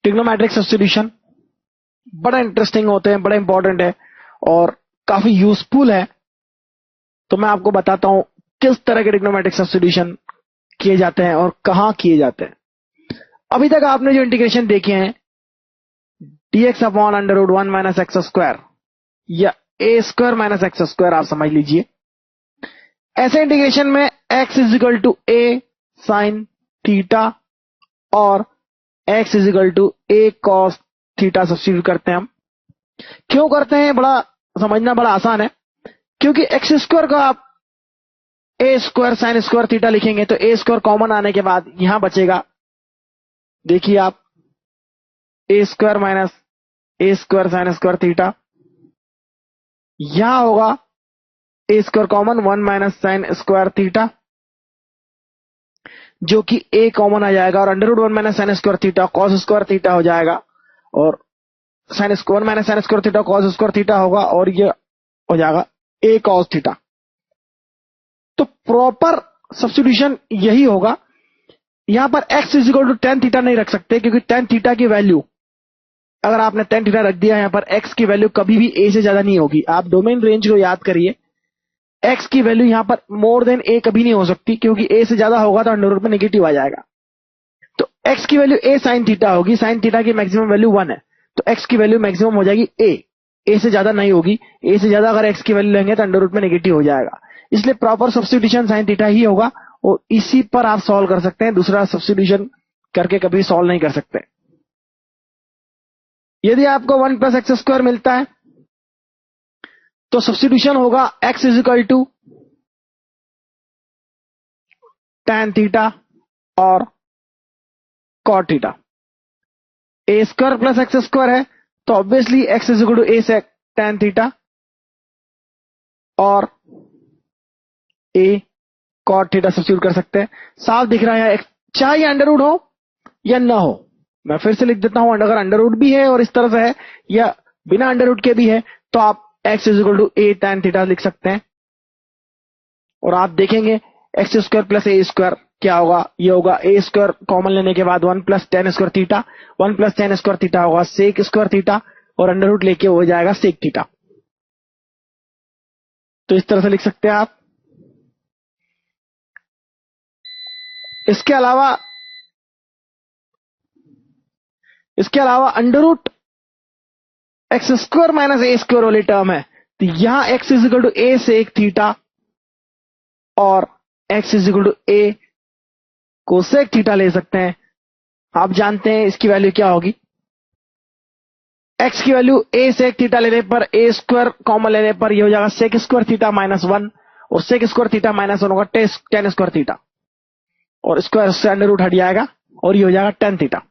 Trigonometric substitution बड़ा interesting होते हैं, बड़ा इंपॉर्टेंट है और काफी यूजफुल है। तो मैं आपको बताता हूं किस तरह के ट्रिग्नोमेट्रिक सब्स्टिट्यूशन किए जाते हैं और कहां किए जाते हैं। अभी तक आपने जो इंटीग्रेशन देखे हैं dx upon under root 1 minus x square या a square minus x square आप समझ लीजिए। ऐसे इंटीग्रेशन में x is equal to a sine theta और x is equal to a cos theta substitute करते हैं हम। क्यों करते हैं, बड़ा समझना बड़ा आसान है। क्योंकि एक्स स्क्वायर का आप A square sine square theta लिखेंगे तो ए स्क्वायर कॉमन आने के बाद यहां बचेगा, देखिए आप, A square minus A square sine square theta. यहां होगा A square common 1 minus sine square theta जो कि ए कॉमन आ जाएगा और under root 1 minus sine square theta cos square theta हो जाएगा और sine square minus sine square theta cos square theta होगा और ये हो जाएगा ए कॉस थीटा। तो प्रॉपर सब्स्टिट्यूशन यही होगा। यहां पर x is equal to tan theta नहीं रख सकते क्योंकि टेन थीटा की वैल्यू, अगर आपने टेन थीटा रख दिया यहां पर x की वैल्यू कभी भी a से ज्यादा नहीं होगी। आप डोमेन रेंज को याद करिए, x की वैल्यू यहां पर मोर देन a कभी नहीं हो सकती क्योंकि a से ज्यादा होगा तो अंडर रूट में नेगेटिव आ जाएगा। तो x की वैल्यू a साइन थीटा होगी, साइन थीटा की मैक्सिमम वैल्यू 1 है तो x की वैल्यू मैक्सिमम हो जाएगी a से ज्यादा नहीं होगी। a से ज्यादा अगर x की वैल्यू लेंगे तो अंडर रूट में नेगेटिव हो जाएगा। इसलिए प्रॉपर सब्स्टिट्यूशन साइन थीटा ही होगा और इसी पर आप सॉल्व कर सकते हैं, दूसरा सब्स्टिट्यूशन करके कभी सॉल्व नहीं कर सकते। यदि आपको 1 प्लस एक्स स्क्वायर मिलता है तो सब्स्टिट्यूशन होगा x is equal to tan theta और cot theta. A square plus x square है तो obviously x is equal to A sec tan theta और a cot थीटा सब्स्टिट्यूट कर सकते हैं। साफ दिख रहा है, चाहे अंडर रूट हो या ना हो। मैं फिर से लिख देता हूं, अगर अंडर रूट भी है और इस तरह से है या बिना अंडर रूट के भी है तो आप x is equal to a tan theta लिख सकते हैं और आप देखेंगे x square plus a square क्या होगा, ये होगा ए स्क्वायर कॉमन लेने के बाद 1 plus ten square theta, 1 plus ten square theta होगा सेक स्क्वायर थीटा और अंडर रूट लेके हो जाएगा सेक थीटा। तो इस तरह से लिख सकते हैं आप। इसके अलावा under root X square minus A square वाली टर्म है तो यहां x is equal to A sec theta और X is equal to A cosec theta ले सकते हैं। आप जानते हैं इसकी वैल्यू क्या होगी, एक्स की वैल्यू ए सेक थीटा लेने पर ए स्क्वायर कॉमन लेने पर ये हो जाएगा सेक स्क्वायर थीटा माइनस 1 और सेक स्क्वायर थीटा माइनस 1 होगा टेन स्क्वायर थीटा और स्क्वायर से अंडर रूट हट जाएगा और ये हो जाएगा टेन थीटा।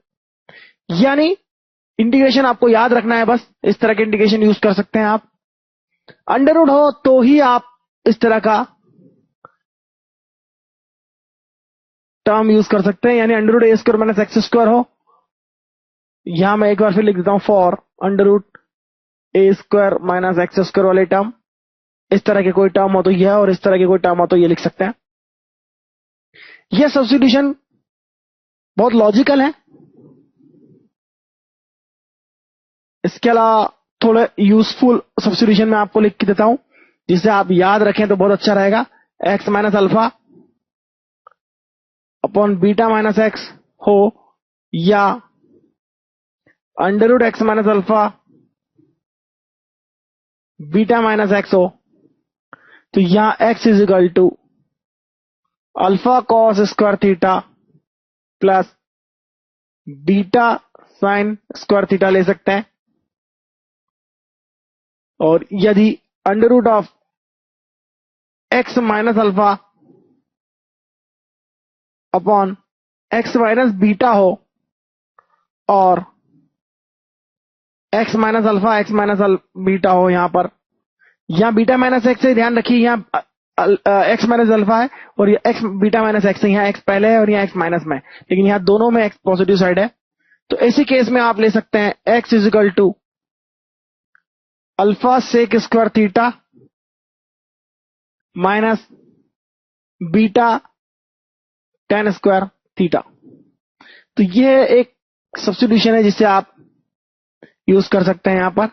यानी इंटीग्रेशन आपको याद रखना है, बस इस तरह के इंटीग्रेशन यूज कर सकते हैं आप। अंडर रूट हो तो ही आप इस तरह का टर्म यूज कर सकते हैं, यानी under root a square minus x square हो। यहां मैं एक बार फिर लिख देता हूं, for under root a square minus x square वाले टर्म, इस तरह के कोई टर्म हो तो यह और इस तरह के कोई टर्म हो तो ये लिख सकते हैं। यह सब्स्टिट्यूशन बहुत लॉजिकल है। इसके अलावा थोड़े यूजफुल सब्स्टिट्यूशन में आपको लिख के देता हूं जिसे आप याद रखें तो बहुत अच्छा रहेगा। X minus alpha upon beta minus x हो या under root x minus alpha beta minus x हो तो यहां x is equal to alpha cos square theta plus beta sine square theta ले सकते हैं। और यदि under root of x minus alpha upon x minus beta हो और x minus alpha x minus beta हो, यहां बीटा माइनस एक्स से ध्यान रखिए, यहां एक्स माइनस अल्फा है और ये एक्स बीटा माइनस एक्स है, यहां एक्स पहले है और यहां एक्स माइनस में, लेकिन यहां दोनों में एक्स पॉजिटिव साइड है। तो ऐसी केस में आप ले सकते हैं x is equal to alpha sec square theta minus beta tan square theta. तो यह एक सब्स्टिट्यूशन है जिसे आप यूज कर सकते हैं यहां पर।